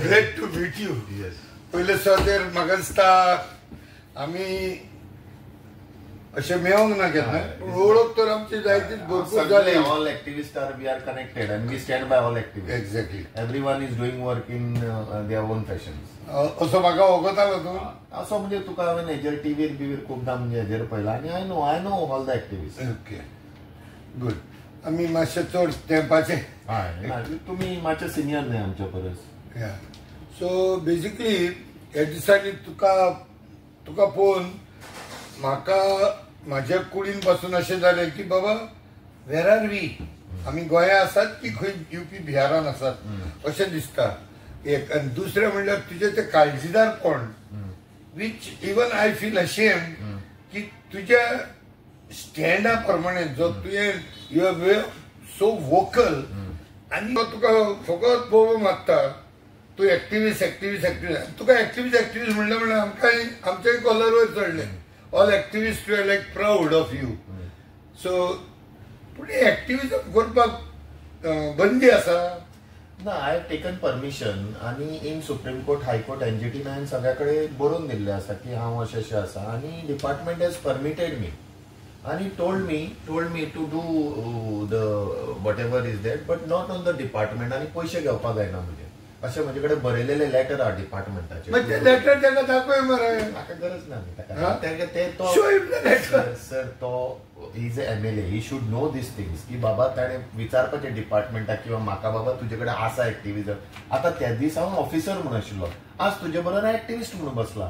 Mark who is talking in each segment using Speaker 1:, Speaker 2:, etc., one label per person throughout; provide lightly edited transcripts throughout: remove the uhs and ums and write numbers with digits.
Speaker 1: Great to meet you.
Speaker 2: Yes.
Speaker 1: पहिले sir म्हाका दिसता आमी अशें मेळोंक ना केन्ना पूण वळख तर आमची जायतीच भरपूर जाली.
Speaker 2: All activists are we are connected and we stand by all activists.
Speaker 1: Exactly.
Speaker 2: Everyone is doing work in their own fashions.
Speaker 1: असो म्हाका वगतालो तूं.
Speaker 2: असो म्हणजे तुका हांवें हेजेर टीव्हीर बिवीर खूबदां म्हणजे हेजेर पळयलां आनी I know all the activist.
Speaker 1: Okay good. आमी मातशे चड तेंपाचे.
Speaker 2: हय तुमी मातशे सिनियर न्हय आमच्या परस.
Speaker 1: सो बेसिकली ह्या दिसांनी तुका पळोवन म्हाका म्हाज्या कुडीन पासून अशें जालें की बाबा वेर आर वी. आमी गोंया आसात की खंय UP बिहारान आसात अशें दिसता एक. आनी दुसरें म्हणल्यार तुजें तें काळजीदारपण which even I feel ashamed की तुज्या स्टँडा प्रमाणे जो तुवें you are way so vocal आनी तुका फकत पळोवंक मागता तूं एक्टिविस्ट तुका एक्टिविस्ट म्हणल्यार आमच्याय कॉलर वयर चडले. ऑल एक्टिविस्ट वर लायक प्राऊड ऑफ यू. सो पूण एक्टिविजम करपाक बंदी आसा
Speaker 2: ना. आय हॅव टेकन परमिशन आनी in supreme court high court NGT हांवें सगळ्या कडेन बरोवन दिल्लें आसा की हांव अशें आसा आनी डिपार्टमेंट हॅज परमिटेड मी आनी told me to do the whatever is that but not on the department आनी पयशे घेवपाक जायना म्हणजे अशें म्हजे कडेन बरयलेले लेटर आहा डिपार्टमेंटाचे.
Speaker 1: ते लेटर ताका दाखय मरे.
Speaker 2: म्हाका गरज ना ताका ते तो सर तो is MLA he should no this things की बाबा ताणें विचारपाचें डिपार्टमेंटाक किंवा म्हाका बाबा तुजे कडेन आसा एक्टिविजम. आतां त्या दीस हांव ऑफिसर म्हूण आशिल्लो आज तुजे बरोबर एक्टिविस्ट म्हणून बसला.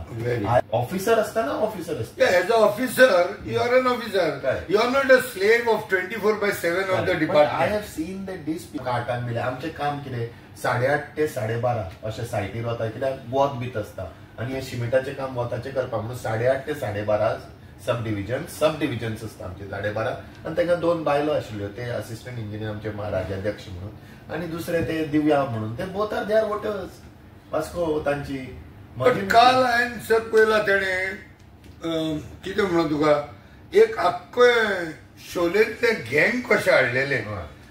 Speaker 2: ऑफिसर असताना ऑफिसर असता.
Speaker 1: As a officer you are an officer. You are not a slave of 24/7 of the department.
Speaker 2: I have seen the डीस कार्टान मिले आमचें काम कितें 8:30 ते 12:30 अशें सायटीर वता कित्याक वत बीत आसता आनी हे शिमिटाचें काम वताचें करपाक म्हणून 8:30 ते 12:30 सब डिव्हिजन्स आसता आमचे 12:30 आनी तांकां 2 बायलो आशिल्ल्यो ते असिस्टंट इंजिनियर आमचे राजाध्यक्ष म्हणून आनी दुसरे ते दिव्या म्हणून ते both are they are voters Vasco तांची.
Speaker 1: काल हांवें सर पळयला तेणें कितें म्हणून तुका एक आख्खे शोलेंतले गँग कशें हाडलेले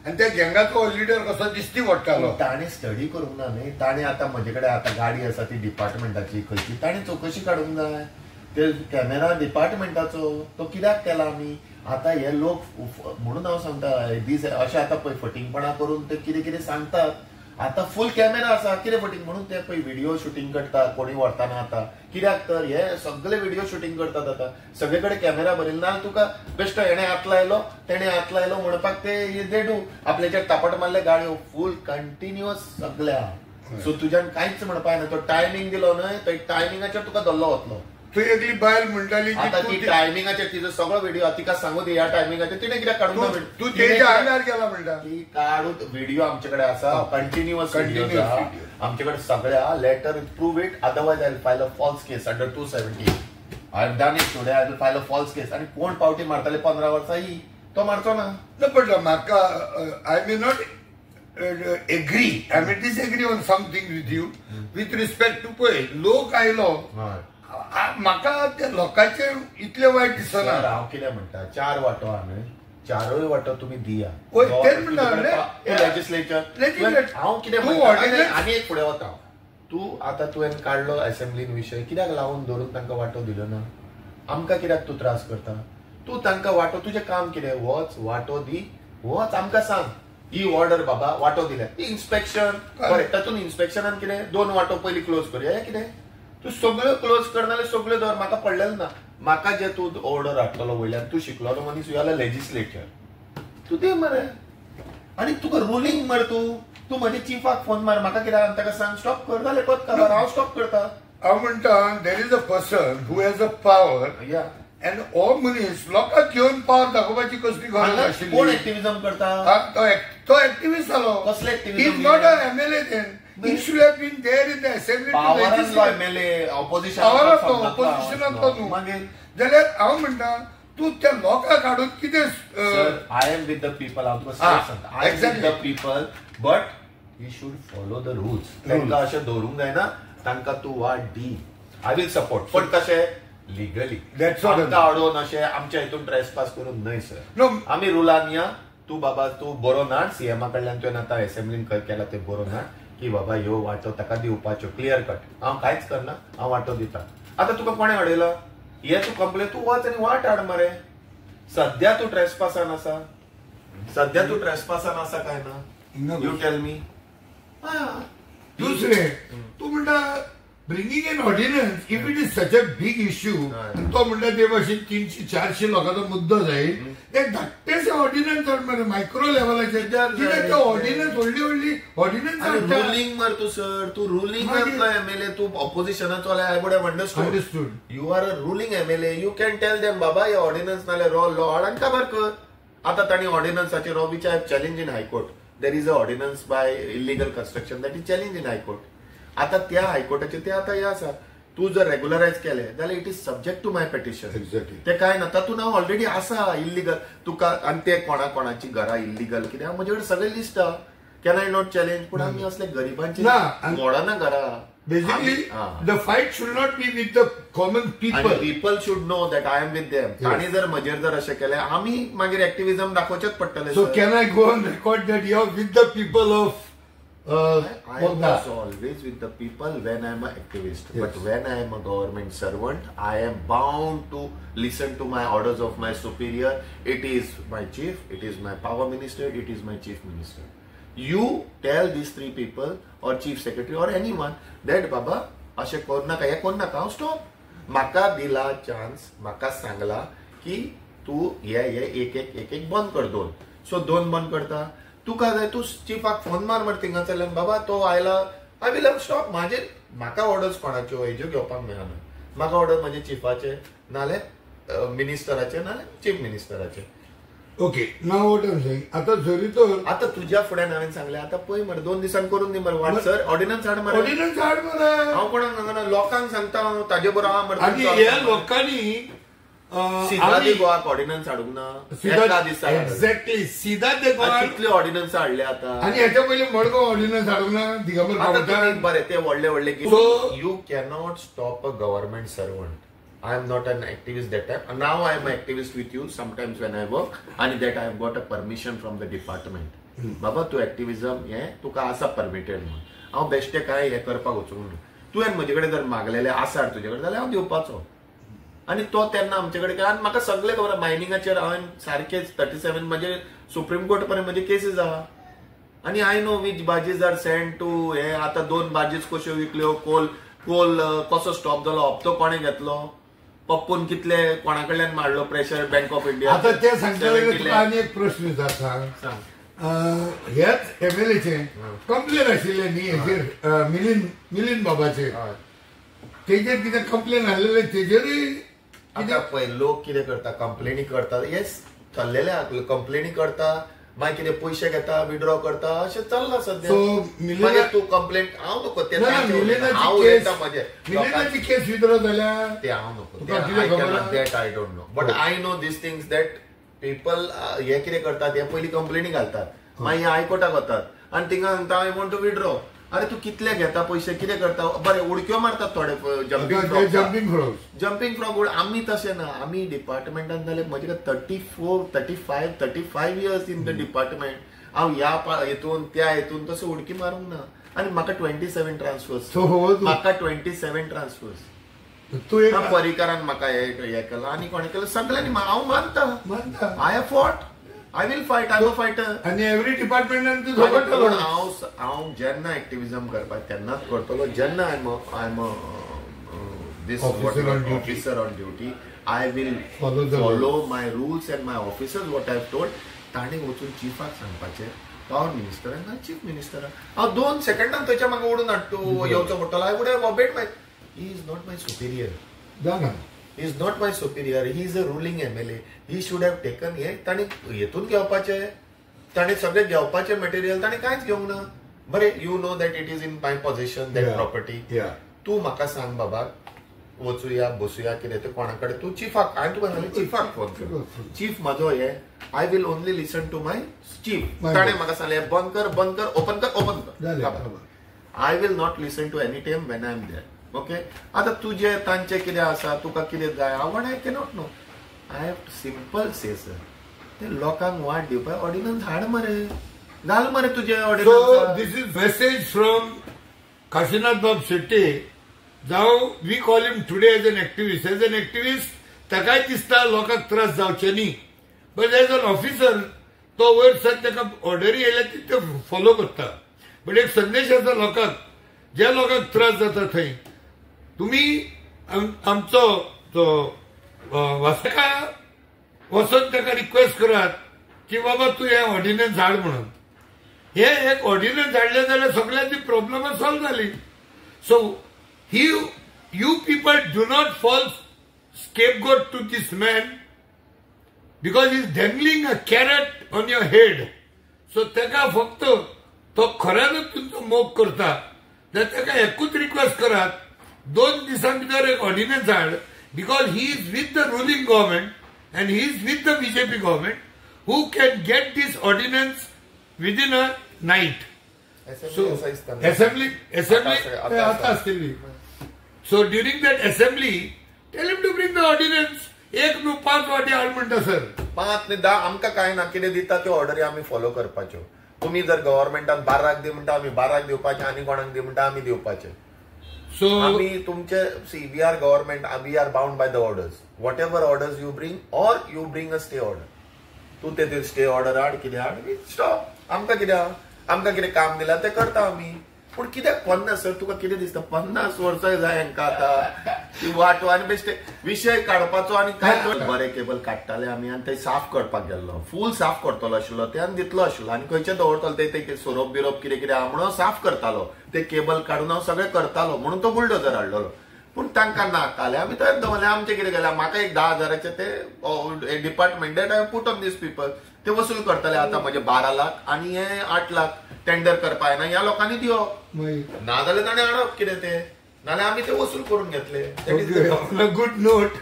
Speaker 1: आनी त्या गँगाचो लिडर कसो दिसती पडटालो.
Speaker 2: ताणें स्टडी करूंक ना न्ही. ताणें आतां म्हजे कडेन आतां गाडी आसा ती डिपार्टमेंटाची खंयची ताणें चवकशी काडूंक जाय. ते कॅमेरा डिपार्टमेंटाचो तो कित्याक केला आमी. आतां हे लोक म्हणून हांव सांगता दीस अशें आतां पळय फटींगपणां करून ते कितें कितें सांगतात. आतां फूल कॅमेरा आसा कितें फटींग म्हणून ते पळय व्हिडिओ शूटिंग करतात कोणी व्हरतना आतां कित्याक तर हे सगळे व्हिडिओ शूटिंग करतात आतां सगळे कडेन कॅमेरा भरिल्लो ना. तुका बेश्टो हेणें हात लायलो म्हणपाक ते देडू आपल्याचेर तापट मारले गाडयो फूल कंटिन्युअस सगळ्या. सो तुज्यान कांयच म्हणपाक ना. तो टायमींग दिलो न्हय तो टायमिंगाचेर तुका धरलो वतलो.
Speaker 1: तू एकली बायल म्हणटाली
Speaker 2: आतां ती टायमिंगाचेर तिजो सगळो व्हिडिओ तिका सांगू दी ह्या टायमिंगाचेर तिणें कित्याक काडून
Speaker 1: तू तेच्या आंगार गेला म्हणटा
Speaker 2: ती काडून व्हिडिओ आमचे कडेन आसा कंटिन्युअस आमचे कडेन सगळ्या letter prove it otherwise I will file a false case under 270. I have done it today I will file a false case. आनी कोण पावटी मारताले 15 वर्सां ही तो मारचो ना.
Speaker 1: पण म्हाका I may not agree I may disagree on something with you with respect to पळय लोक आयलो म्हाका त्या लोकांचे इतले वायट दिसना.
Speaker 2: हांव कितें म्हणटा 4 वांटो आहा न्हय 4य वांटो तुमी दिया. लेजिस्लेचर हांव कितें म्हणटा आनी एक फुडें वता. तूं आतां तुवें काडलो असेंब्लीन विशय कित्याक लावून धरून तांकां वांटो दिलो ना. आमकां कित्याक तूं त्रास करता. तूं तांकां वांटो तुजें काम कितें वच वांटो दी वच आमकां सांग ही ऑर्डर बाबा वांटो दिल्या इन्स्पेक्शन तातूंत इन्स्पेक्शनान कितें 2 वांटो पयलीं क्लोज करूया हें कितें. तू सगळ्यो क्लोज करना सगळ्यो दवर म्हाका पडलेलो ना. म्हाका जे तू ऑर्डर हाडटलो वयल्यान तू शिकलो मनीस यू आर अ लेजिस्लेटर तू दे मरे आनी तुका रुलींग मरे तू म्हजे चिफाक फोन मार म्हाका कित्याक ताका सांग स्टॉप कर जालें पद काबार हांव स्टॉप करता.
Speaker 1: हांव म्हणटा देर is a person who has a power end हो मनीस लोकांक घेवन पावर दाखोवपाची कसली गरज आशिल्ली.
Speaker 2: कोण एक्टिविजम करता
Speaker 1: तो एक्टिविस्ट जालो.
Speaker 2: कसले activism.
Speaker 1: Is not a MLA then. He should have been there in the assembly to legislate.
Speaker 2: MLA opposition
Speaker 1: जाल्यार हांव म्हणटा तू त्या लोकांक हाडून कितें.
Speaker 2: I am with the people हांव तुका सांगता I am with the people but you should follow the rules. तांकां अशें दवरूंक जायना तांकां तूं वाट दी. आय विल सपोर्ट पण कशें लिगली तांकां हाडून अशें आमच्या हितून ट्रेसपास करून न्हय सर. आमी रुलान या तू बाबा तू बरो नाड सीएमा कडल्यान तुवें आतां असेंब्लीन केला ते बरो नाड की बाबा ह्यो वाटो ताका दिवपाच्यो क्लियर कट हांव कांयच करना हांव वाटो दिता आतां तुका कोणें अडयला हे तूं कंप्लेन तूं वच आनी वाट हाड मरे सध्या तूं ट्रेसपासान आसा काय ना यू टेल मी
Speaker 1: दुसरे तू म्हणटा bringing an ordinance if it is such a big issue तो म्हणटा ते भाशेन 300-400 लोकांचो मुद्दो जाईल एक धाकटेशे ऑर्डिनन्स हाड मरे मायक्रो लेवलाचेर ऑर्डिनन्स व्हडली ऑर्डिनन्स
Speaker 2: रुलिंग मार तू सर तू रुलिंग एमएलए तू ऑपोजिशनाचो I would have understood you are a ruling MLA you can tell them बाबा हे ऑर्डिनन्स नाल्यार लॉ हाड काबार कर आता ताणी ऑर्डिनन्साचेर which I have challenge in high court there is a ordinance by illegal construction that is challenge in high court आता त्या हायकोर्टाचे ते आता हे आसा तू जर रेग्युलरायज केले जाल्यार it is subject to my petition
Speaker 1: exactly
Speaker 2: ते काय ना तातूंत हांव ऑलरेडी आसा इल्लिगल तुका आनी ते कोणाची घरां इल्लिगल कितें म्हजे कडेन सगळे लिस्ट आहा कॅन आय नॉट चॅलेंज पूण आमी असले गरिबांची मोडाना घरां
Speaker 1: basically the fight should not be with the common
Speaker 2: people should know that I am with them तांणी जर म्हजेर जर अशें केलें आमी मागीर एक्टिव्हिजम दाखोवचेच पडटलें
Speaker 1: so can I go on record that you are with the people of
Speaker 2: I was always with the people when I am an activist. Yes. But when I am a government servant, I am bound to listen to my orders of my superior. It is my chief, it is my power minister, it is my chief minister. You tell these three people or chief secretary or anyone that Baba, ashe kornaka, he kornaka, stop. Maka dila chance, maka sangla ki tu एक बंद कर दोन. So दोन बंद करता. तुका जाय तू चिफाक phone मार थिंगासरल्यान बाबा तो आयला आय विल हॅव स्टॉप म्हाका ऑर्डर्स कोणाच्यो हेज्यो घेवपाक मेळना म्हाका ऑर्डर म्हणजे चिफाचे नाल्यार मिनिस्टराचे नाल्यार चीफ मिनिस्टराचे
Speaker 1: okay now what I am saying आता जरी तर
Speaker 2: आता तुझ्या फुड्यान हांवें सांगलें आता पळय मरे 2 दिसान करून दी मरे वाट सर ऑर्डिनन्स हाड मरे हांव कोणाक सांगना लोकांक सांगता हांव ताजे बरोबर आहा मरे
Speaker 1: आनी ह्या लोकांनी
Speaker 2: ऑर्डिनन्स हाडूंक ना
Speaker 1: एक्झॅक्टली सीधा ते
Speaker 2: कितले ऑर्डिनन्स हाडले आता
Speaker 1: आणि ह्याच्या पहिले मडगांव ऑर्डिनन्स हाडूंक ना दिगंबर
Speaker 2: बरें ते व्हडले you cannot stop a government servant I am not an activist that time now I am activist with you sometimes when I work आणि that I have got a permission from the department बाबा तू एक्टिव्हिजम हे तुका आसा permitted म्हणून हांव बेश्टे काय हे करपाक वचूंक ना तुवें म्हजे कडेन जर मागलेले आसा तुजे कडेन जाल्यार हांव दिवपाचो आणि तो तेन्ना आमचे कडेन आणि म्हाका सगळे खबर मायनिंगाचेर हांवें सारखेच 37 म्हणजे सुप्रीम कोर्ट पर्यंत म्हजे केसीस आहा आणि I know which barges are sent to हे आता 2 बार्जीस कश्यो विकल्यो कोल कसो स्टॉप जालो हप्तो कोणे घेतलो पप्पून कितले कोणा कडल्यान मारलो प्रेशर बँक ऑफ इंडिया
Speaker 1: आता ते सांगता आनी एक प्रश्न विचारता ह्याच एमएलएचे कंप्लेन आशिल्ले न्ही हेजेर मिलिंद बाबाचे तेजेर कितें कंप्लेन आसलेले तेजेरूय
Speaker 2: आता पळय लोक कितें करता कंप्लेनी करता येस थल्लेले कंप्लेनी करता मागीर कितें पयशे घेता विड्रॉ करता अशें चल्लां सद्या मागीर तूं कंप्लेंट हांव नको
Speaker 1: मिलिंदाची केस विड्रॉ जाल्या
Speaker 2: ते हांव नको that I don't know but I know these things that people हे कितें करतात हे पयलीं कंप्लेनी घालतात मागीर हायकोर्टाक वतात आनी थिंगा सांगता आय वॉन्ट टू विड्रॉ अरे तू कितले घेता पैसे कितें करता बरें उडक्यो मारतात थोडे जम्पिंग फ्रॉग आमी तशें ना आमी डिपार्टमेंटान जाल्यार म्हजे 35 इयर्स इन द डिपार्टमेंट हांव ह्या हेतून त्या हेतून तसो उडकी मारूंक ना आनी म्हाका 27 ट्रान्सफर्स म्हाका 27 ट्रान्सफर्स परिकारान म्हाका हे केलां आनी कोणें केलं सगळ्यांनी हांव मानता I have fought I will fight. I'm a fighter.
Speaker 1: And every department
Speaker 2: हांव जेन्ना एक्टिव्हिजम करपाक तेन्नाच करतलो जेन्ना I'm a this officer on duty I will follow my rules and my officers what I've told ताणें वचून चिफाक सांगपाचें पावर मिनिस्टर ना चीफ मिनिस्टर हांव 2 सेकंडान थंयच्या म्हाका ओडून हाडटो येवचो पडटलो I would have obeyed my he is not my superior He is not my superior. He is a ruling MLA. He should have taken हे ताणी हेतून घेवपाचे ताणी सगळे घेवपाचे मटेरियल ताणी कांयच घेवंक ना बरें you know that it is in my position that property तूं म्हाका सांग बाबा वचुया बसुया कितें ते कोणा कडेन तूं चिफाक हांवें तुका सांगलें चिफाक फोन कर चीफ म्हाजो हे I will only listen to my chief ताणें म्हाका सांगलें बंद कर ओपन कर I will not listen to any time when I am there okay आता तुझे तांचे कितें आसा तुका कितें जाय आवड I cannot no I have simple say sir ते लोकांक वाट दिवपाक ऑर्डिनन्स हाड मरे घाल मरे तुझे
Speaker 1: So
Speaker 2: ordnance.
Speaker 1: this is message from Kashinath Bab Shetty. Now we call him today as an activist. As an activist, ताकाय दिसता लोकांक त्रास जावचे न्ही. But as an officer, तो वयर सर ताका ऑर्डरी येयल्या ते फॉलो करता. बट एक संदेश आसा लोकांक, ज्या लोकांक त्रास जाता थंय, तुम्ही आमचो तो वासका वचून ताका रिक्वेस्ट करात की बाबा तू हे ऑर्डिनन्स हाड म्हणून. हे एक ऑर्डिनन्स हाडले जाल्यार सगळ्यांची प्रॉब्लेम सॉल्व जाली. So you people do not fall scapegoat to this man because he is dangling a carrot on your head. So ताका फक्त तो खऱ्यानच तुमचो मोग करता. जाल्यार ताका एकूच रिक्वेस्ट करात, 2 दिसां भितर एक ऑर्डिनन्स हाड, because he is with the ruling government and he is with the BJP government who can get this ordinance within a night. So assembly आता असतली. So during that assembly, tell him to bring the ordinance. एक न्हू 5 वाटी हाड म्हणटा sir.
Speaker 2: 5 न्ही 10 आमकां काय ना, कितें दिता त्यो ऑर्डरी आमी फॉलो करपाच्यो. तुम्ही जर गव्हर्नमेंटान 12 दी म्हणटा आमी 12 दिवपाचे, आनी कोणाक दी म्हणटा आमी दिवपाचे.
Speaker 1: So
Speaker 2: आमी तुमचे we are government, we are bound by the orders. Whatever orders you bring or you bring a stay order. तू ते स्टे ऑर्डर हाड, कितें हाड, स्टॉप. आमकां कितें काम दिला ते करता आमी. पूण कित्याक 50 सर तुका कितें दिसता 50 वर्सां जाय हांकां आतां ती वाटो आनी बेश्टे विशय काडपाचो आनी काय बरें केबल काडटाले आमी आनी ते साफ करपाक गेल्लो. फूल साफ करतलो आशिल्लो ते आनी दितलो आशिल्लो आनी खंयचे दवरतलो ते सोरोप बिरोप कितें आहा म्हणून साफ करतालो. ते केबल काडून हांव सगळें करतालो म्हणून तो बुलडोजर हाडलेलो. पूण तांकां नाकाले. आमी थंय दवरले. आमचें कितें केलें, म्हाका एक 10,000चे ते department debt I put on these people. ते वसूल करतले. आतां म्हजे 12 लाख आनी हे 8 लाख टेंडर करपा येना. ह्या लोकांनी दिवप ना जाल्यार ताणें हाडप कितें ते, नाल्यार आमी ते वसूल करून घेतले.
Speaker 1: On a good note,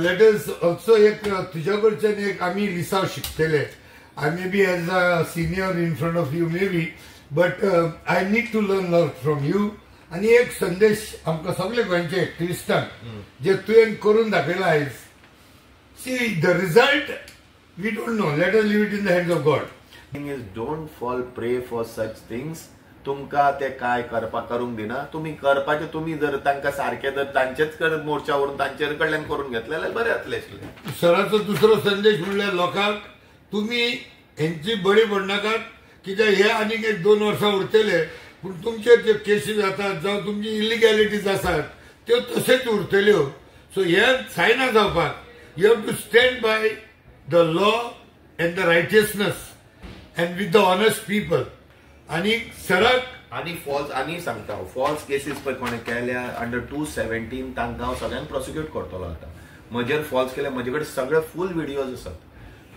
Speaker 1: let us also एक तुज्या कडच्यान एक आमी लिसाव शिकतले. I may be as a senior in front of you may be, but I need to learn lot from you. आनी एक संदेश आमकां सगळे गोंयच्या एक्टिविस्टांक जे तुवें करून दाखयला आयज. See the result we don't know, let us leave it in the hands of God.
Speaker 2: Is don't fall pray for such things. तुमकां ते काय करूंक दिना. तुम्ही करपाचे, तुम्ही जर तांकां सारखे जर तांचेच मोर्चा व्हरून तांचे कडल्यान करून घेतले जाल्यार बरें जातलें आशिल्लें.
Speaker 1: सराचो दुसरो संदेश म्हणल्यार लोकांक, तुम्ही हेंची बळी पडनाकात, कित्याक हे आनीक 1-2 वर्सां उरतले. पूण तुमचे जे केसीस जातात जावं तुमची इलिगॅलिटीज आसात त्यो तशेंच उरतल्यो. सो हे जायना जावपाक. You have to stand by the law and the righteousness and with the honest people. आणि सराक
Speaker 2: आनी फॉल्स आनी सांगता, फॉल्स केसीस पळय कोणें केल्या अंडर 217 तांकां हांव सगळ्यांक प्रोसिक्यूट करतलो. आतां म्हजेर फॉल्स केले, म्हजे कडेन सगळे फूल व्हिडिओज आसात.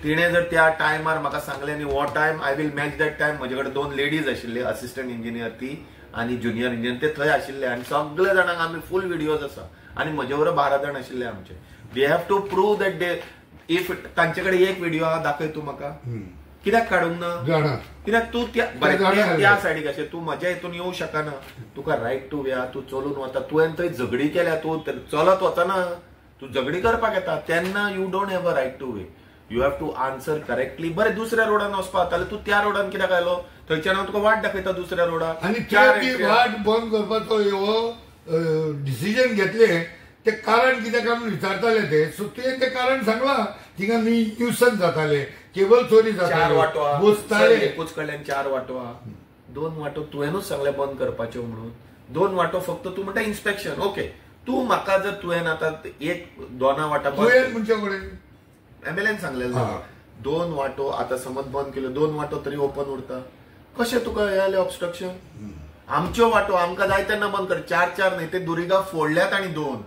Speaker 2: तिणें जर त्या टायमार म्हाका सांगलें न्ही what time I will match that time. म्हजे कडेन 2 लेडीज आशिल्ले, असिस्टंट इंजिनियर ती आनी ज्युनियर इंजिनियर, ते थंय आशिल्ले आनी सगळे जाणांक आमी फूल व्हिडिओज आसा. आनी म्हजे बरोबर 12 जाण आशिल्ले आमचे. They have to prove that they if तांचे कडेन एक व्हिडिओ आहा दाखय तूं म्हाका. कित्याक काडूंक ना? कित्याक तूं त्या सायडीक अशें तूं म्हज्या हितून येवं शकना. तुका रायट टू वे आहा, तूं चलून वता. तुवें थंय झगडी केल्या, तूं चलत वचना, तूं झगडी करपाक येता, तेन्ना you don't have a right to way. You have to answer correctly. बरें दुसऱ्या रोडान वचपा जाल्यार तूं त्या रोडान कित्याक आयलो? थंयच्यान हांव तुका वाट दाखयता दुसऱ्या रोडार.
Speaker 1: आनी वाट बंद करपाचो हो डिसिजन घेतले ते कारण कित्याक आमी विचारताले ते. सो तुवें ते कारण सांगलां. थिंगा न्यूसन्स जाताले, केबल चोरी जाताले,
Speaker 2: 4 वाटो
Speaker 1: बसताले.
Speaker 2: एकूच कडल्यान 4 वाटो आहा. 2 वाटो तुवेंनूच सांगले बंद करपाच्यो म्हणून. 2 वाटो फक्त तूं म्हणटा इन्स्पेक्शन. ओके, तूं म्हाका जर तुवें आतां 1-2 वाटा
Speaker 1: म्हणजे कडेन
Speaker 2: एमएलएन सांगलेलें 2 वाटो आतां समज बंद केल्यो, 2 वाटो तरी ओपन उरता. कशें तुका हे जालें ऑब्स्ट्रक्शन? आमच्यो वाटो आमकां जाय तेन्ना बंद कर. 4 न्हय, ते दुरिगा फोडल्यात आनी 2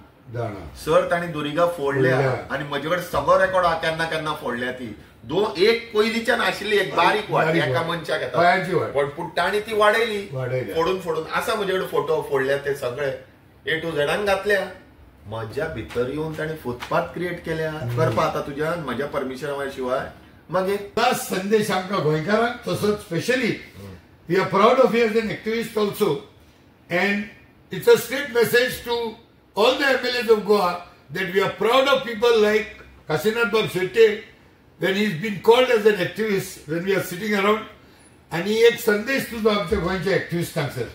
Speaker 2: सर तांणी दुरिगा फोडल्या आनी म्हजे कडेन सगळो रेकॉर्ड आहा केन्ना केन्ना फोडल्या ती. 2 एक पयलींच्यान आशिल्ली एक बारीक वाट एका मनशाक येता, पूण तांणी ती वाडयली फोडून आसा. म्हजे कडेन फोटो फोडल्या ते सगळे A to Z घातल्या. म्हज्या भितर येवन तांणी फुटपाथ क्रिएट केल्या. करपा आतां तुज्यान म्हज्या परमिशना शिवाय. मागीर
Speaker 1: संदेश आमकां गोंयकारांक तसोच specially we are proud of you as an activist also. And it's a straight message to all the MLAs of Goa that we are proud of people like Kashinath Bab Shetty when he's been called as an activist, when we are sitting around. आणि एक संदेश तुझो आमच्या गोंयच्या एक्टिविस्टांक sir.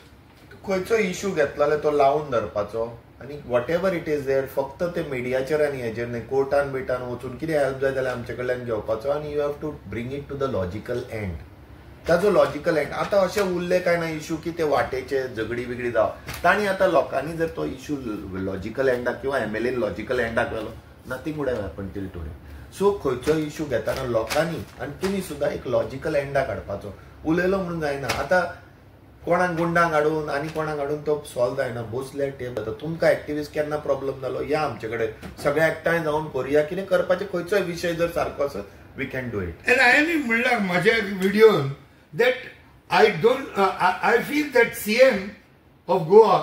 Speaker 2: खंयचो issue घेतलो तो लावून धरपाचो आनी whatever it is there, फक्त ते मिडियाचेर आनी हेजेर न्ही, कोर्टान बिटान वचून कितें हेल्प जाय जाल्यार आमचे कडल्यान घेवपाचो आनी you have to bring it to the logical end. ताजो लॉजिकल एंड आतां अशें उरले काय ना इश्यू की ते वाटेचे झगडी बिगडी जावं. तांणी आतां लोकांनी जर तो इश्यू लॉजिकल एंडाक किंवा MLA लॉजिकल एंडाक व्हेलो, nothing would have happen till today. So खंयचो इश्यू घेताना लोकांनी आनी तुमी सुद्दां एक लॉजिकल एंडाक हाडपाचो. उलयलो म्हणून जायना. आतां कोणाक गुंडांक हाडून आनी कोणाक हाडून तो सॉल्व जायना. बसल्यार टेबल जाता. तुमकां एक्टिविस्ट केन्ना प्रॉब्लेम जालो या आमचे कडेन, सगळे एकठांय जावन करुया. कितें करपाचें खंयचोय विशय जर सारको आसत we can do it.
Speaker 1: And हांवें म्हणल्यार म्हाज्या व्हिडिओन that I feel that CM of Goa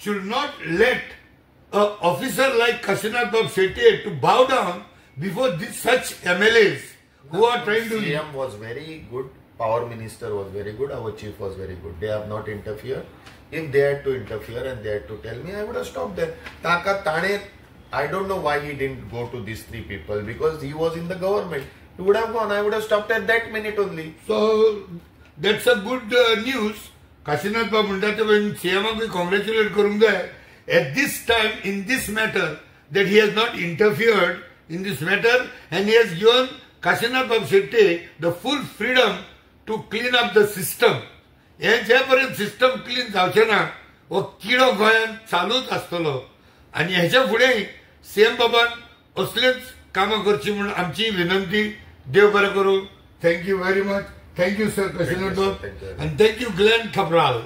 Speaker 1: should not let an officer like Kasinath Bab Shetty to bow down before such MLAs who are trying to.
Speaker 2: CM was very good, Power Minister was very good, our Chief was very good. They have not interfered. If they had to interfere and they had to tell me, I would have stopped them. Taka Tane, I don't know why he didn't go to these three people, because he was in the government. He would have gone. I would have stopped at that minute only.
Speaker 1: So that's a good news. Kasinath Bab म्हणटा ते CM congratulate करूंक जाय at this time in this matter that he has not interfered in this matter and he has given Kasinath Bab Shetty the full freedom to clean up the system. हे जे पर्यंत system clean जावचे ना हो किडो गोंयांत चालूच आसतलो आनी हेच्या फुडें CM बाबान असलेच कामां करची म्हणून आमची विनंती. देव बरें करूं. Thank you very much. Thank you, sir, Kasinath Bab. And thank you, Glenn Cabral.